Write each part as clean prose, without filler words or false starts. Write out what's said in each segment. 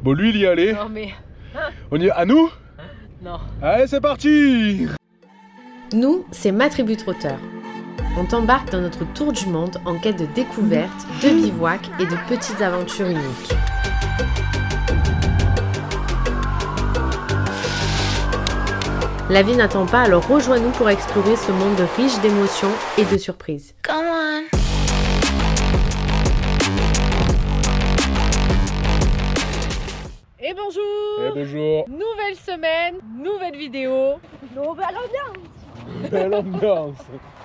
Bon, lui, il y allait. Non mais... On y est à nous? Non. Allez, c'est parti! Nous, c'est Ma Tribu Trotteur. On t'embarque dans notre tour du monde en quête de découvertes, de bivouacs et de petites aventures uniques. La vie n'attend pas, alors rejoins-nous pour explorer ce monde riche d'émotions et de surprises. Come on. Et bonjour. Eh, bonjour! Nouvelle semaine, nouvelle vidéo. Nouvelle ambiance. Belle ambiance!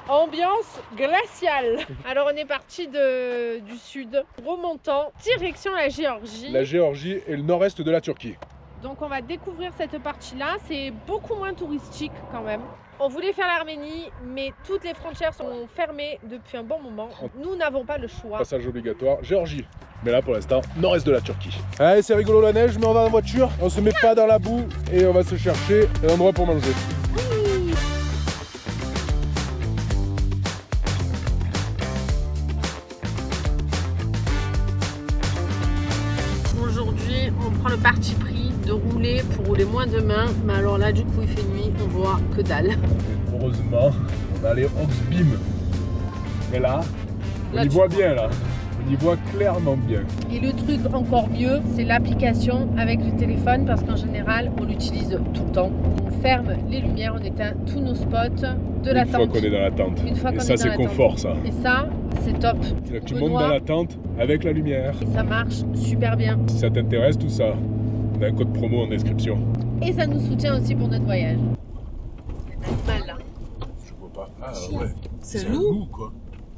Ambiance glaciale. Alors on est parti du sud, remontant, direction la Géorgie. La Géorgie et le nord-est de la Turquie. Donc on va découvrir cette partie-là, c'est beaucoup moins touristique quand même. On voulait faire l'Arménie, mais toutes les frontières sont fermées depuis un bon moment. Nous n'avons pas le choix. Passage obligatoire, Géorgie. Mais là pour l'instant, nord-est de la Turquie. Allez, c'est rigolo la neige, mais on va en voiture, on se met pas dans la boue et on va se chercher un endroit pour manger. Aujourd'hui, on prend le parti pris de rouler pour rouler moins demain. Mais alors là, du coup, il fait nuit, on voit que dalle. Heureusement, on a les Oxbeam. Et là, on y voit bien là. On y voit clairement bien. Et le truc encore mieux, c'est l'application avec le téléphone parce qu'en général, on l'utilise tout le temps. On ferme les lumières, on éteint tous nos spots de la Une fois tente. qu'on est dans la tente. Une fois Et qu'on ça, est dans c'est la confort tente. ça. Et ça, c'est top. C'est-à-dire que tu Benoît, montes dans la tente avec la lumière. et ça marche super bien. Si ça t'intéresse tout ça, on a un code promo en description. Et ça nous soutient aussi pour notre voyage. Il y a un animal là. Je vois pas. Ah ouais. C'est un loup. quoi.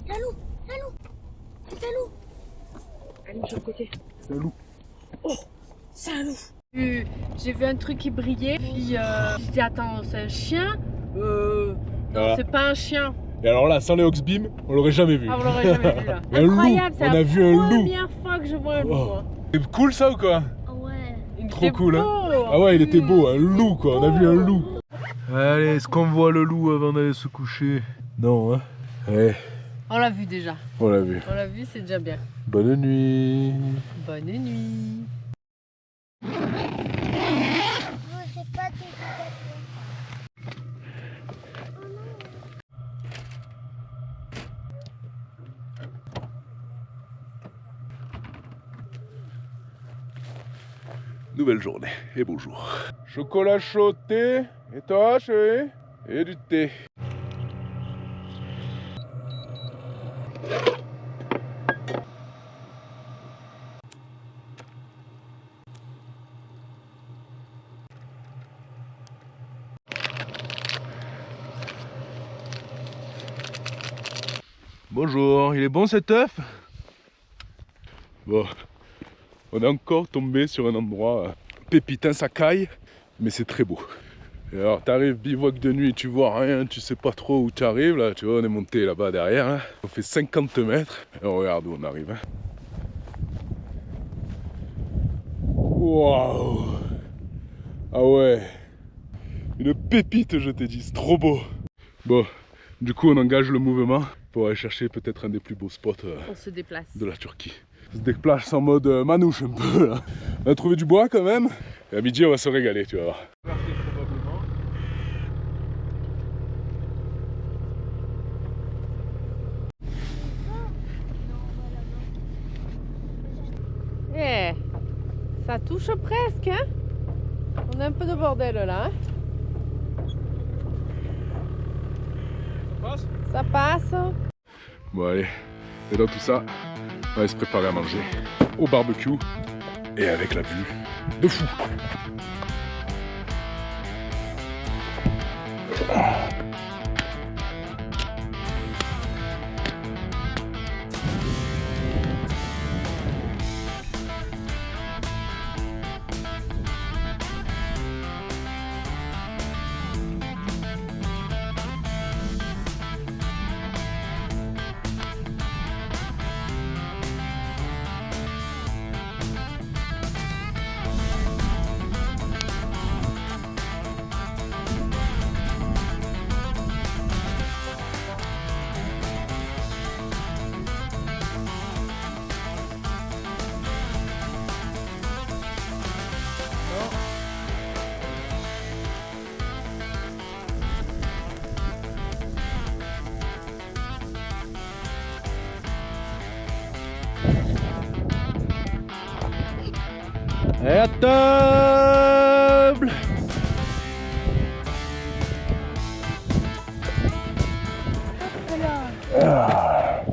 C'est un loup. C'est un loup. Allez, de l'autre côté. C'est un loup. C'est un loup. J'ai vu un truc qui brillait, puis je dis attends, c'est un chien? Non, Voilà. c'est pas un chien. Et alors là, sans les Oxbeam, on l'aurait jamais vu. Ah, on l'aurait jamais vu là. Un loup. Incroyable, c'est On la a vu un loup. première fois que je vois un loup. Oh. Quoi. C'est cool ça ou quoi? Ouais. Il Trop était cool, hein. beau, Ah ouais, il était en beau, plus. un loup quoi, on a vu un loup. Beau. Allez, est-ce qu'on voit le loup avant d'aller se coucher? Non, hein? Ouais, On l'a vu déjà. on l'a vu. On l'a vu, c'est déjà bien. Bonne nuit. Bonne nuit. Je sais pas tes Nouvelle journée et bonjour. Chocolat chaud, thé. Et toi, chérie? Et du thé. Bonjour, il est bon cet œuf? Bon, on est encore tombé sur un endroit pépitin, ça caille, mais c'est très beau. Et alors t'arrives bivouac de nuit, tu vois rien, tu sais pas trop où tu arrives là, tu vois on est monté là-bas derrière, là. On fait 50 mètres et on regarde où on arrive. Hein. Waouh! Ah ouais! Une pépite je t'ai dit, c'est trop beau! Bon, du coup on engage le mouvement pour aller chercher peut-être un des plus beaux spots On se déplace. de la Turquie. On se déplace en mode manouche un peu là. On a trouvé du bois quand même. Et à midi on va se régaler, tu vas voir. Eh, ça touche presque, hein? On a un peu de bordel là. Hein? Ça passe? Ça passe. Bon allez, et dans tout ça, on va se préparer à manger au barbecue et avec la vue de fou. Et à table. Voilà.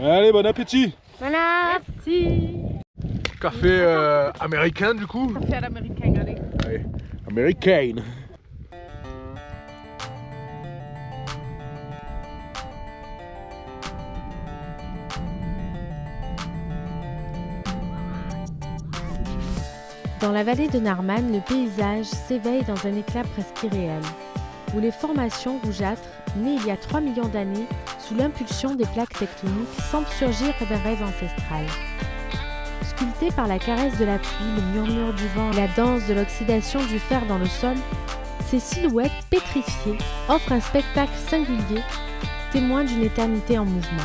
Allez, bon appétit. Voilà. Si. Café américain du coup. Café à l'américaine, allez. Allez, américain. Dans la vallée de Narman, le paysage s'éveille dans un éclat presque irréel, où les formations rougeâtres, nées il y a 3 millions d'années, sous l'impulsion des plaques tectoniques, semblent surgir d'un rêve ancestral. Sculptées par la caresse de la pluie, le murmure du vent et la danse de l'oxydation du fer dans le sol, ces silhouettes pétrifiées offrent un spectacle singulier, témoin d'une éternité en mouvement.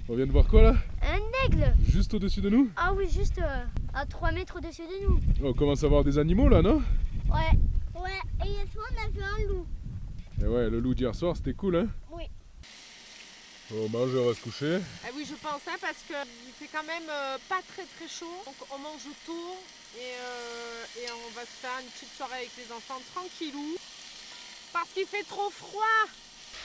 On vient de voir quoi là? Un aigle. Juste au-dessus de nous? Ah oui, juste à 3 mètres au-dessus de nous. On commence à voir des animaux là, non? Ouais. Ouais, et hier soir on a vu un loup. Et ouais, le loup d'hier soir c'était cool hein? Oui. On mange, on va se coucher. Ah oui, je pense, hein, parce qu'il fait quand même pas très chaud. Donc on mange tôt et on va se faire une petite soirée avec les enfants tranquillou. Parce qu'il fait trop froid.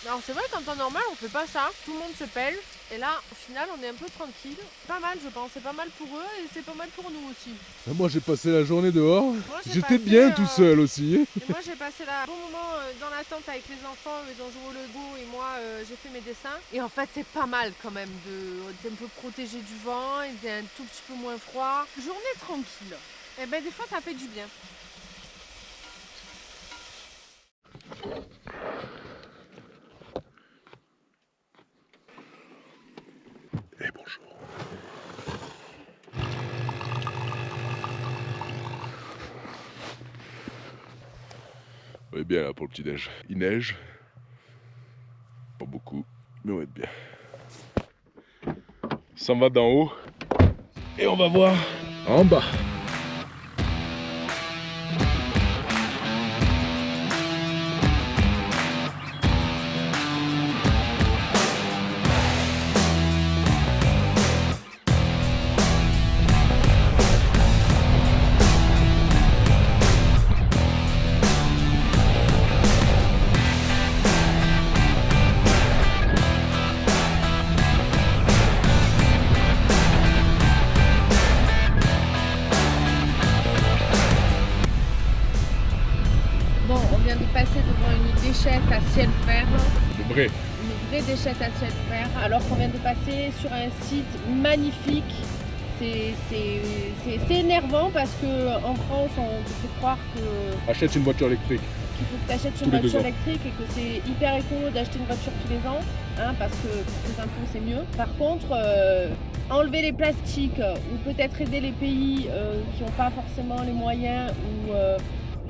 Alors c'est vrai qu'en temps normal on fait pas ça, tout le monde se pèle et là au final on est un peu tranquille. Pas mal je pense, c'est pas mal pour eux et c'est pas mal pour nous aussi. Moi j'ai passé la journée dehors, Moi, j'étais bien tout seul aussi. Et moi j'ai passé un bon moment dans la tente avec les enfants, ils ont joué au Lego et moi j'ai fait mes dessins. Et en fait c'est pas mal quand même d'être un peu protégé du vent, il faisait un tout petit peu moins froid. Journée tranquille. Et ben des fois ça fait du bien. Et bonjour. On est bien là pour le petit-déj. Il neige. Pas beaucoup, mais on va être bien. Ça va d'en haut. Et on va voir en bas. Passer devant une déchette à ciel ouvert, Le vrai. une vraie déchette à ciel ouvert, alors qu'on vient de passer sur un site magnifique. C'est énervant parce qu'en France on te fait croire Achète une voiture électrique. qu'il faut que tu achètes Tous une les 2 voiture ans. électrique et que c'est hyper écolo d'acheter une voiture tous les ans, hein, parce que pour tes impôts c'est mieux. Par contre, enlever les plastiques ou peut-être aider les pays qui n'ont pas forcément les moyens ou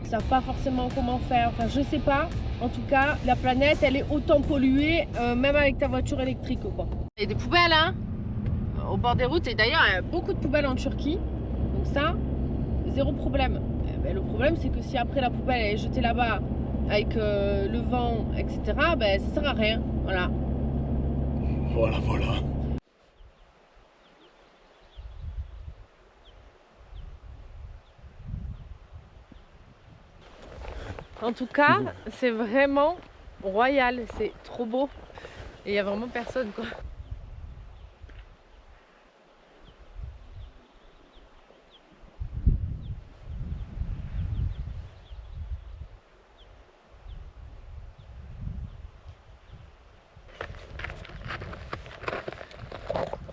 qui savent pas forcément comment faire, enfin je sais pas. En tout cas, la planète elle est autant polluée même avec ta voiture électrique quoi. Il y a des poubelles hein, au bord des routes et d'ailleurs il y a beaucoup de poubelles en Turquie. Donc ça, zéro problème. Ben, le problème c'est que si après la poubelle elle est jetée là-bas avec le vent, etc., ben ça sert à rien. Voilà. Voilà, voilà. En tout cas, c'est vraiment royal, c'est trop beau. Et il n'y a vraiment personne quoi.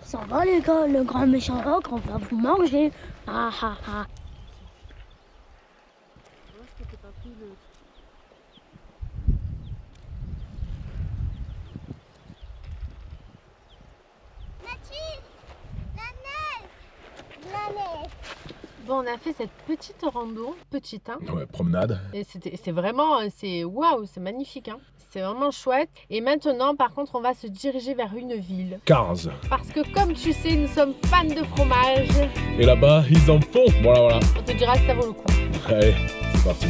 Ça va les gars, le grand méchant roc, on va vous manger. Ah ah ah. Bon, on a fait cette petite rando, petite hein. Ouais, promenade. Et c'est vraiment, c'est waouh, c'est magnifique hein. C'est vraiment chouette. Et maintenant, par contre, on va se diriger vers une ville. 15. Parce que comme tu sais, nous sommes fans de fromage. Et là-bas, ils en font. Voilà, voilà. On te dira si ça vaut le coup. Allez. c'est parti.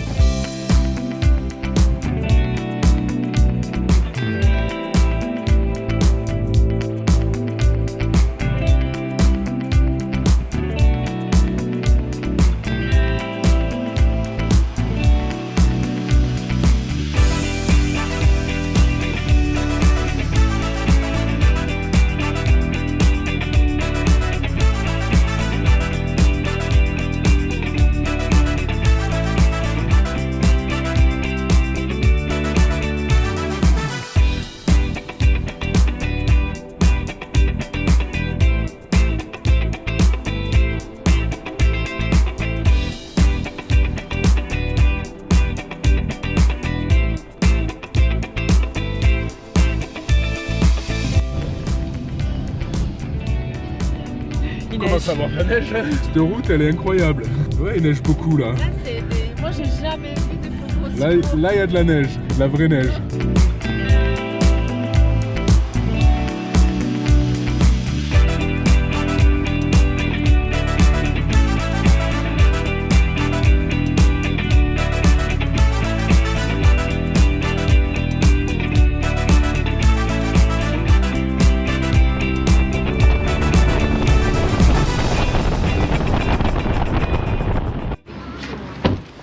On commence à voir la neige. Cette route, elle est incroyable. Ouais, il neige beaucoup là. Là, c'est des... Moi, j'ai jamais vu des photos aussi. Là, il y a de la neige, de la vraie neige.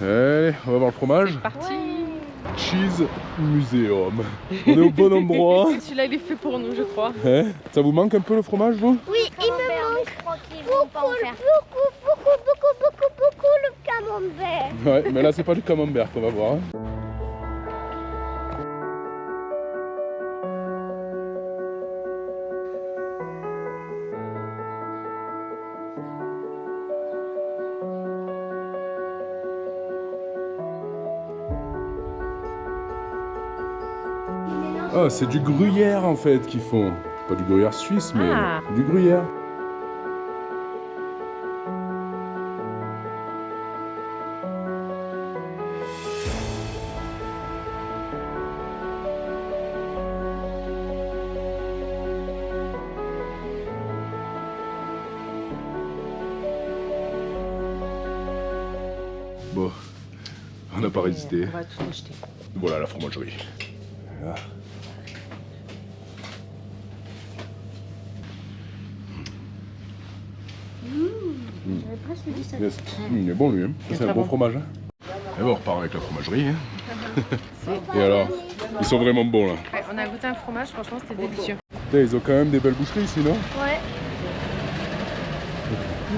Allez, on va voir le fromage. Parti. Cheese Museum. On est au bon endroit. Celui-là, il est fait pour nous, je crois. Hein, ça vous manque un peu le fromage, vous? Oui, il me manque beaucoup le camembert. Ouais, mais là, c'est pas du camembert qu'on va voir. Hein. Ah, c'est du gruyère en fait qu'ils font. Pas du gruyère suisse, mais du gruyère. Bon, on n'a pas résisté. On va tout acheter. Voilà la fromagerie. Voilà. J'avais presque dit ça. Yes. Il est bon lui, hein. C'est un bon fromage. Hein. Et bon, on repart avec la fromagerie. Hein. Et alors, ils sont vraiment bons là. Ouais, on a goûté un fromage, franchement c'était délicieux. Putain, ils ont quand même des belles boucheries ici, non? Ouais.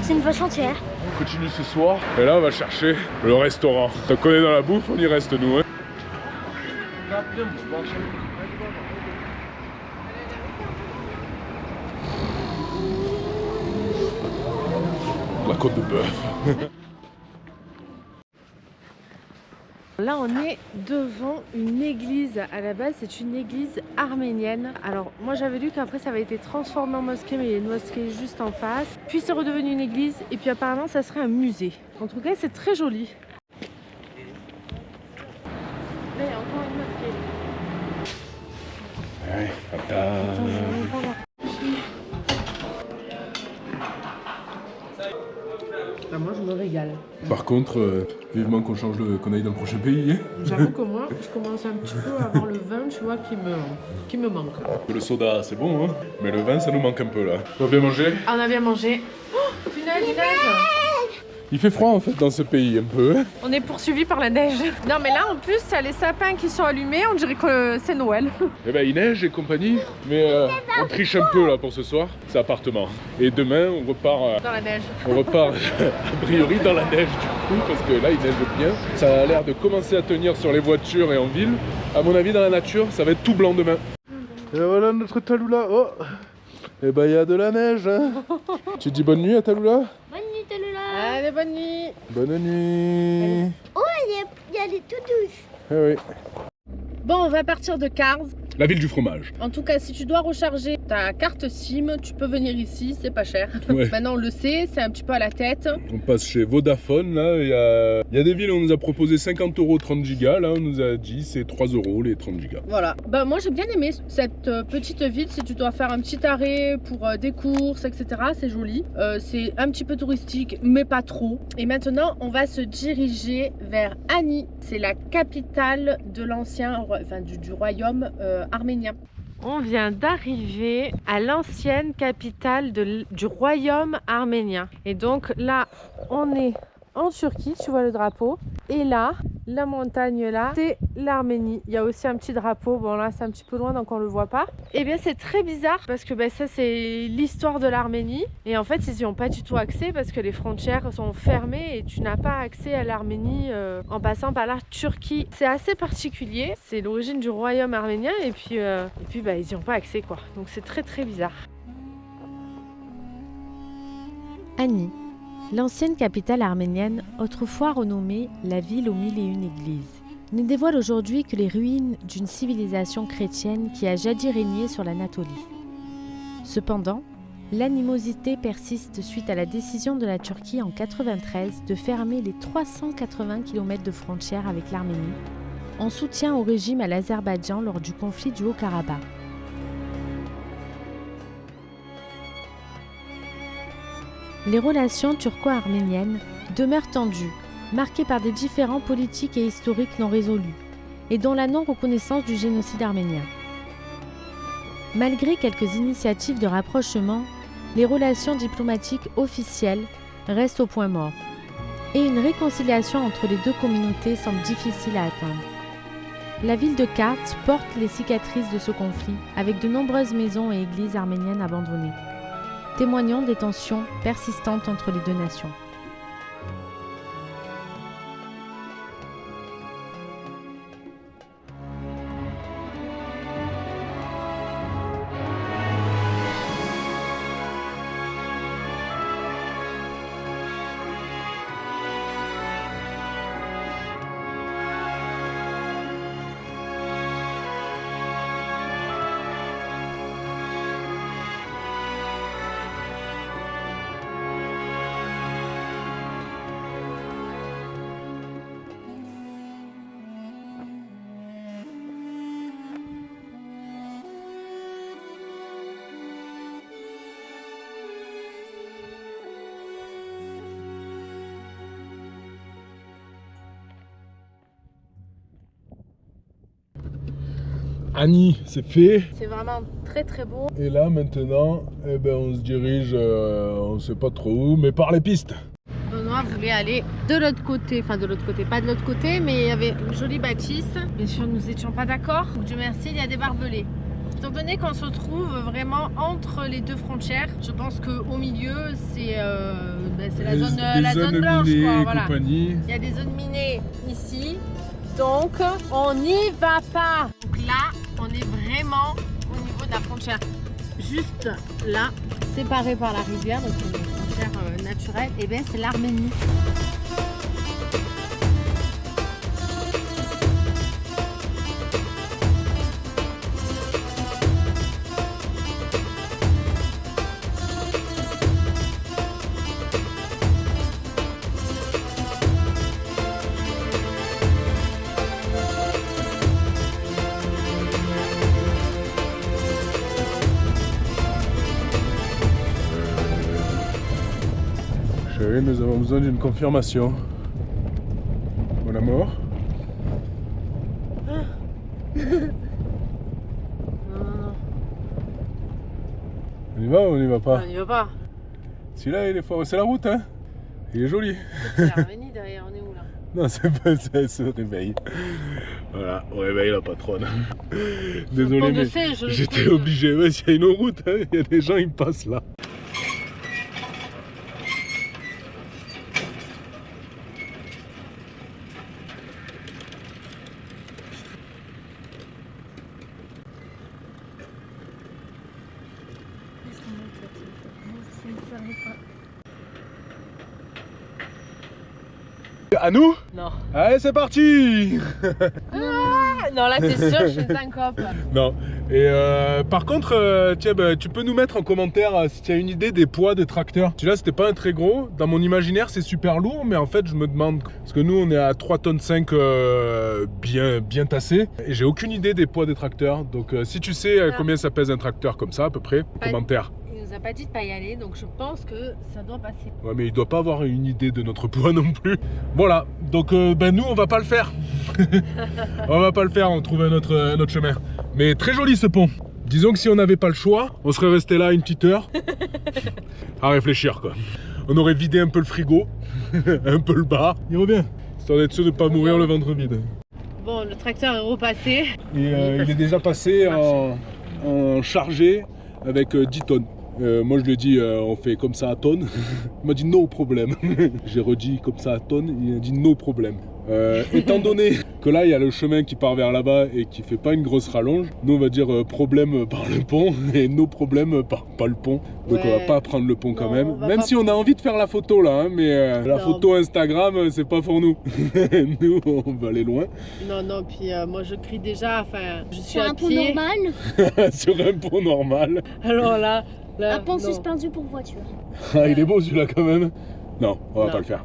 C'est une vache entière. On continue ce soir. Et là, on va chercher le restaurant. Tant qu'on est dans la bouffe, on y reste nous. Hein. La côte de bœuf. Là on est devant une église, à la base c'est une église arménienne. Alors moi j'avais lu qu'après ça avait été transformé en mosquée, mais il y a une mosquée juste en face. Puis c'est redevenu une église et puis apparemment ça serait un musée. En tout cas c'est très joli. Là il y a encore une mosquée. Ouais, attends. Ah, moi je me régale. Par contre, vivement qu'on change qu'on aille dans le prochain pays. Hein. J'avoue que moi je commence un petit peu à avoir le vin, tu vois, qui me manque. Le soda c'est bon, hein, mais le vin ça nous manque un peu là. On a bien mangé? Ah, on a bien mangé. Oh, punaise, du neige. Il fait froid en fait dans ce pays un peu. Hein. On est poursuivi par la neige. Non mais là en plus il y a les sapins qui sont allumés, on dirait que c'est Noël. Eh ben il neige et compagnie, mais on triche un peu là pour ce soir, c'est appartement. Et demain on repart, Dans la neige. on repart a priori dans la neige du coup, parce que là il neige bien. Ça a l'air de commencer à tenir sur les voitures et en ville. À mon avis dans la nature ça va être tout blanc demain. Et voilà notre Tallulah. Oh, et ben il y a de la neige. Hein. Tu dis bonne nuit à Tallulah? Bonne nuit, Tallulah. Allez, bonne nuit. Bonne nuit. Oh, il y a les tout douces. Eh oui. Bon, on va partir de Kars. La ville du fromage. En tout cas, si tu dois recharger ta carte SIM, tu peux venir ici, c'est pas cher. Ouais. Maintenant, on le sait, c'est un petit peu à la tête. On passe chez Vodafone, là, il y a des villes où on nous a proposé 50 € 30 gigas, là on nous a dit c'est 3 € les 30 gigas. Voilà. Bah, moi j'ai bien aimé cette petite ville, si tu dois faire un petit arrêt pour des courses, etc. C'est joli. C'est un petit peu touristique, mais pas trop. Et maintenant, on va se diriger vers Ani. C'est la capitale de l'ancien, enfin du royaume arménien. On vient d'arriver à l'ancienne capitale du royaume arménien. Et donc là, on est en Turquie, tu vois le drapeau. Et là, la montagne là, c'est l'Arménie. Il y a aussi un petit drapeau. Bon là, c'est un petit peu loin, donc on le voit pas. Et bien, c'est très bizarre parce que ça, c'est l'histoire de l'Arménie. Et en fait, ils n'y ont pas du tout accès parce que les frontières sont fermées et tu n'as pas accès à l'Arménie en passant par la Turquie. C'est assez particulier. C'est l'origine du royaume arménien et puis ils n'y ont pas accès quoi. Donc c'est très très bizarre. Ani, l'ancienne capitale arménienne, autrefois renommée la ville aux 1001 églises, ne dévoile aujourd'hui que les ruines d'une civilisation chrétienne qui a jadis régné sur l'Anatolie. Cependant, l'animosité persiste suite à la décision de la Turquie en 1993 de fermer les 380 km de frontière avec l'Arménie, en soutien au régime à l'Azerbaïdjan lors du conflit du Haut-Karabakh. Les relations turco-arméniennes demeurent tendues, marquées par des différends politiques et historiques non résolus, et dont la non-reconnaissance du génocide arménien. Malgré quelques initiatives de rapprochement, les relations diplomatiques officielles restent au point mort, et une réconciliation entre les deux communautés semble difficile à atteindre. La ville de Kars porte les cicatrices de ce conflit, avec de nombreuses maisons et églises arméniennes abandonnées, témoignant des tensions persistantes entre les deux nations. Ani, c'est fait. C'est vraiment très très beau. Et là maintenant, on se dirige, on sait pas trop où, mais par les pistes. Benoît voulait aller de l'autre côté, enfin de l'autre côté, pas de l'autre côté, mais il y avait une jolie bâtisse. Bien sûr, nous n'étions pas d'accord. Dieu merci, il y a des barbelés. Étant donné qu'on se trouve vraiment entre les deux frontières, je pense qu'au milieu, c'est la zone blanche. Quoi, voilà. Il y a des zones minées ici, donc on n'y va pas. Donc là, on est vraiment au niveau de la frontière. Juste là, séparé par la rivière, donc c'est une frontière naturelle, et bien c'est l'Arménie. Chérie, nous avons besoin d'une confirmation. Mon amour. Non. On y va ou on y va pas? On n'y va pas. Celui-là, il est fort. C'est la route, hein? Il est joli. C'est l'Arménie derrière, on est où là? Non, c'est pas ça, elle se réveille. Voilà, on réveille la patronne. Désolé, mais j'étais obligé. Ouais, s'il y a une route, hein, il y a des gens, ils passent là. À nous? Non. Allez, c'est parti. Non, là, t'es sûr, je suis syncope. Non. Et par contre, tiens, bah, tu peux nous mettre en commentaire si tu as une idée des poids des tracteurs. Celui-là, c'était pas un très gros. Dans mon imaginaire, c'est super lourd, mais en fait, je me demande. Parce que nous, on est à 3,5 tonnes bien tassé. Et j'ai aucune idée des poids des tracteurs. Donc, si tu sais combien ça pèse un tracteur comme ça, à peu près, commentaire. Il nous a pas dit de pas y aller, donc je pense que ça doit passer. Ouais, mais il doit pas avoir une idée de notre poids non plus. Voilà. Donc, ben nous, on va pas le faire. On va pas le faire, on trouve un autre chemin. Mais très joli ce pont. Disons que si on n'avait pas le choix, on serait resté là une petite heure à réfléchir quoi. On aurait vidé un peu le frigo, un peu le bar. Il revient, histoire d'être sûr de ne pas mourir le ventre vide. Bon, le tracteur est repassé. Et il est déjà passé en chargé avec 10 tonnes. Moi je lui ai dit on fait comme ça à tonnes. Il m'a dit no problème. J'ai redit comme ça à tonnes, il a dit no problème. Étant donné que là il y a le chemin qui part vers là-bas et qui fait pas une grosse rallonge, nous on va dire problème par le pont et nos problèmes par pas le pont. Donc on va pas prendre le pont quand même. Même si on a envie de faire la photo là, hein, mais la photo Instagram c'est pas pour nous. Nous on va aller loin. Non, puis moi je crie déjà, enfin je suis Sur à un pont pied. normal. Sur un pont normal. Alors là Un pont non. suspendu pour voiture. Ah il est beau celui-là quand même. Non, on va Non. pas le faire.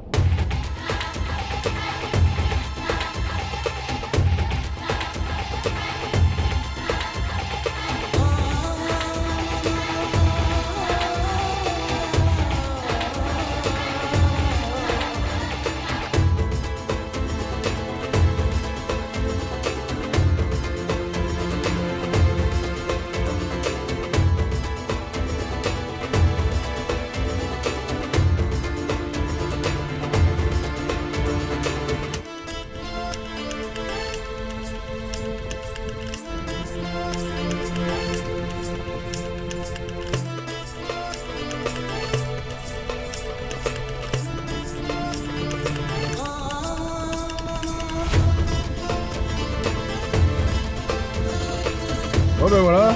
Bon ben voilà,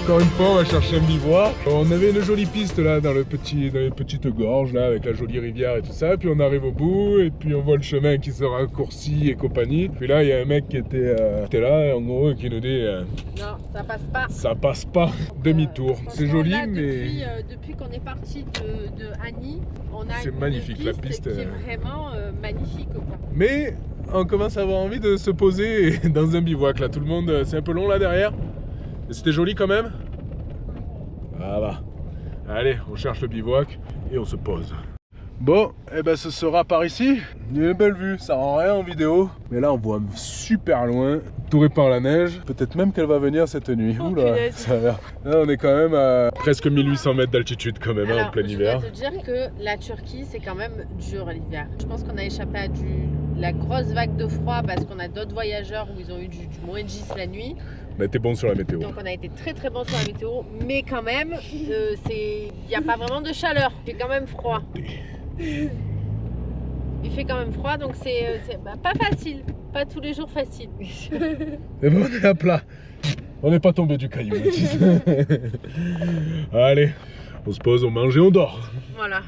encore une fois on va chercher un bivouac. On avait une jolie piste là dans les petites gorges là avec la jolie rivière et tout ça. Puis on arrive au bout et puis on voit le chemin qui se raccourcit et compagnie. Puis là il y a un mec qui était là en gros et qui nous dit Non, ça passe pas. ça passe pas, demi-tour. C'est joli là, mais depuis qu'on est parti de Annie, on a c'est une magnifique, la piste, qui est vraiment magnifique quoi. Mais on commence à avoir envie de se poser dans un bivouac là. Tout le monde, c'est un peu long là derrière. Mais c'était joli quand même. Voilà. Allez, on cherche le bivouac et on se pose. Bon, et ben ce sera par ici. Il y a une belle vue, ça rend rien en vidéo. Mais là on voit super loin, entouré par la neige. Peut-être même qu'elle va venir cette nuit. Oh, Oula, punaise. ça a l'air. Là on est quand même à presque 1800 mètres d'altitude quand même en plein hiver. Je dois te dire que la Turquie c'est quand même dur l'hiver. Je pense qu'on a échappé à la grosse vague de froid parce qu'on a d'autres voyageurs où ils ont eu du moins 10 la nuit. On a été bon sur la météo. Donc on a été très bon sur la météo, mais quand même, il n'y a pas vraiment de chaleur. Il fait quand même froid. Il fait quand même froid, donc c'est pas facile. Pas tous les jours facile. Et bon, on est à plat. On n'est pas tombé du caillou, Mathis. Allez, on se pose, on mange et on dort. Voilà.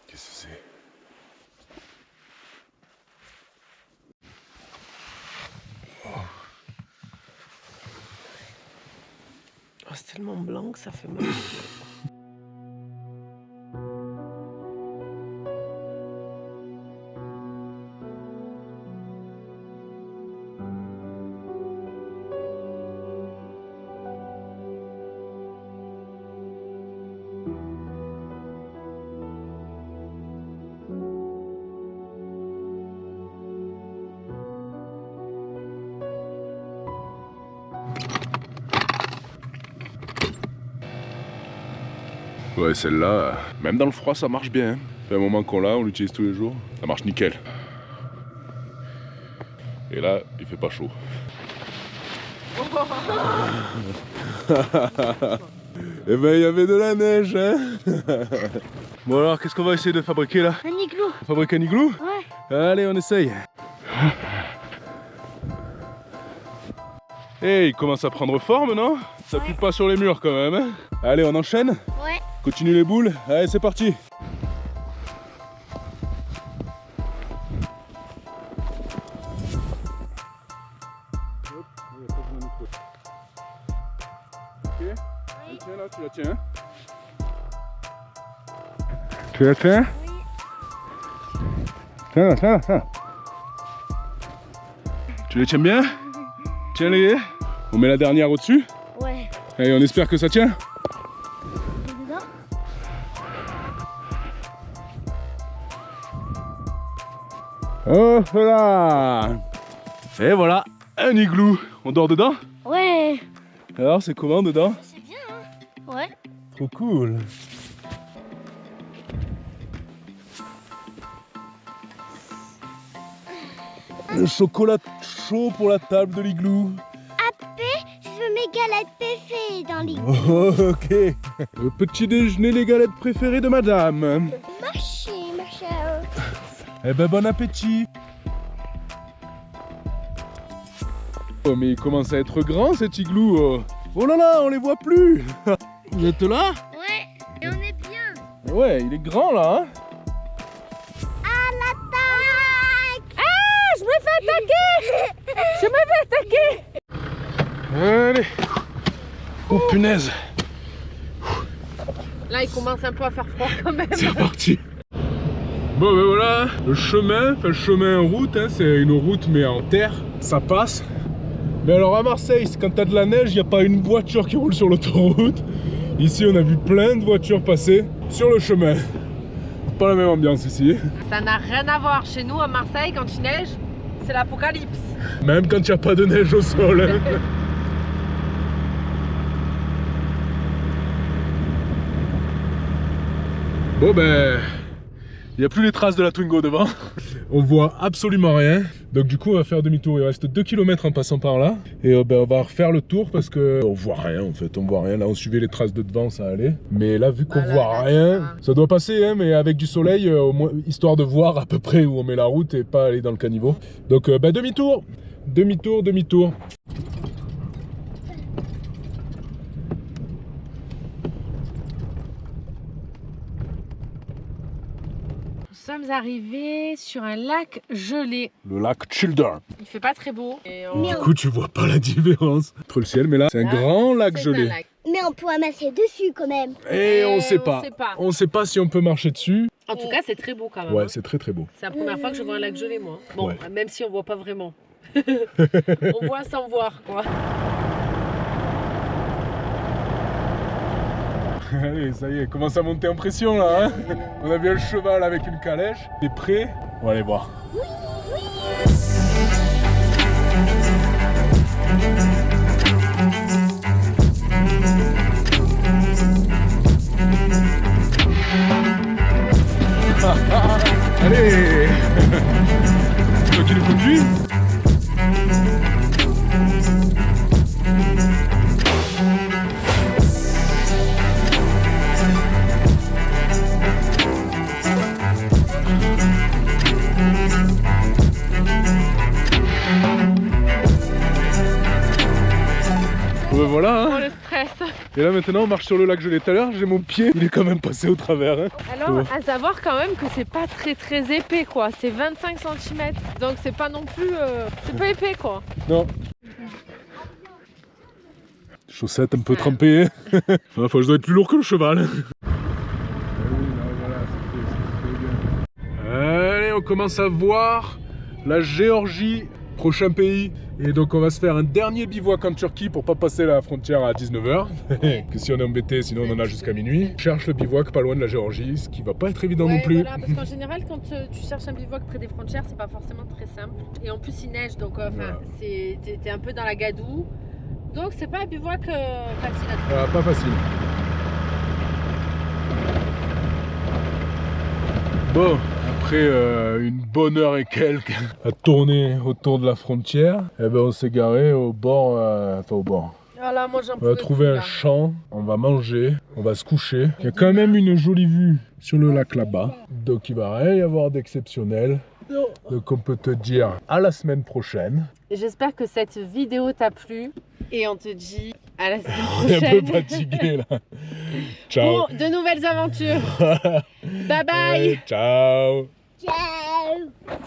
Qu'est-ce que c'est? Oh, c'est tellement blanc que ça fait mal. Ouais, celle-là, même dans le froid, ça marche bien. Ça fait un moment qu'on l'a, on l'utilise tous les jours. Ça marche nickel. Et là, il fait pas chaud. Eh ben, il y avait de la neige, hein. Bon alors, qu'est-ce qu'on va essayer de fabriquer là? Un igloo. On fabrique un igloo? Ouais. Allez, on essaye. Hey, il commence à prendre forme, non? Ça pue pas sur les murs quand même, hein? Allez, on enchaîne? Ouais. Continue les boules. Allez, c'est parti. Hop, il n'y a pas besoin de micro. Ok? Oui. Tiens là, tu la tiens. Tu la tiens? Oui. Tiens. Tu les tiens bien? Tiens les. On met la dernière au-dessus? Ouais. Allez, on espère que ça tient. Oh là! Et voilà, un igloo. On dort dedans? Ouais. Alors, c'est comment dedans? C'est bien, hein? Ouais. Trop cool. Le chocolat chaud pour la table de l'igloo. Après, je veux mes galettes préférées dans l'igloo. Oh, ok. Le petit déjeuner, les galettes préférées de madame. Marchez, ma chère. Eh ben, bon appétit. Oh, mais il commence à être grand cet igloo. Oh là là, on les voit plus. Vous êtes là? Ouais, et on est bien. Ouais, il est grand là, hein? À l'attaque! Ah, je me fais attaquer. Allez. Oh punaise. Là, il commence un peu à faire froid quand même. C'est reparti. Bon ben voilà, le chemin en route, hein, c'est une route mais en terre, ça passe. Mais alors à Marseille, quand t'as de la neige, il n'y a pas une voiture qui roule sur l'autoroute. Ici on a vu plein de voitures passer sur le chemin. Pas la même ambiance ici. Ça n'a rien à voir. Chez nous, à Marseille, quand il neige, c'est l'apocalypse. Même quand il n'y a pas de neige au sol. Hein. Bon ben, il n'y a plus les traces de la Twingo devant. On voit absolument rien. Donc du coup on va faire demi-tour. Il reste 2 km en passant par là. Et ben, on va refaire le tour parce que on voit rien en fait. On voit rien. Là on suivait les traces de devant, ça allait. Mais là vu qu'on voit rien, ça doit passer hein, mais avec du soleil au moins, histoire de voir à peu près où on met la route et pas aller dans le caniveau. Donc ben, demi-tour. Demi-tour. Nous sommes arrivés sur un lac gelé. Le lac Childern. Il fait pas très beau. Et Du coup tu vois pas la différence entre le ciel, mais là c'est un grand lac gelé. Mais on peut amasser dessus quand même. Et on sait pas. On sait pas si on peut marcher dessus. En tout cas, c'est très beau quand même. Ouais, c'est très beau. C'est la première fois que je vois un lac gelé, moi. Bon, Ouais. même si on voit pas vraiment. On voit sans voir, quoi. Allez, ça y est, commence à monter en pression là. Hein, on a bien le cheval avec une calèche. T'es prêt? On va aller voir. Allez. C'est toi qui le conduis? Ben voilà, hein. Oh, le stress. Et là maintenant on marche sur le lac gelé. Tout à l'heure j'ai mon pied, il est quand même passé au travers. Hein. Alors, à savoir quand même que c'est pas très épais, quoi. C'est 25 cm. Donc c'est pas non plus... c'est pas épais, quoi. Non. Chaussettes un peu trempées. Enfin, je dois être plus lourd que le cheval. Allez, on commence à voir la Géorgie, prochain pays. Et donc on va se faire un dernier bivouac en Turquie pour pas passer la frontière à 19h. Que si on est embêté, sinon on en a jusqu'à minuit. Cherche le bivouac pas loin de la Géorgie, ce qui va pas être évident non plus. Voilà, parce qu'en général, quand tu cherches un bivouac près des frontières, c'est pas forcément très simple. Et en plus, il neige, donc Voilà. t'es un peu dans la gadoue. Donc c'est pas un bivouac facile à trouver. Voilà, pas facile. Bon, après une bonne heure et quelques à tourner autour de la frontière, eh ben on s'est garé au bord, enfin au bord. Voilà, moi j'en On va trouver un champ, on va manger, on va se coucher. Il y a quand même une jolie vue sur le lac là-bas. Donc il va rien y avoir d'exceptionnel. Donc on peut te dire à la semaine prochaine. J'espère que cette vidéo t'a plu. Et on te dit à la semaine On est un prochaine. peu fatigué là. Ciao. Pour de nouvelles aventures. Bye bye. Ciao. Ciao.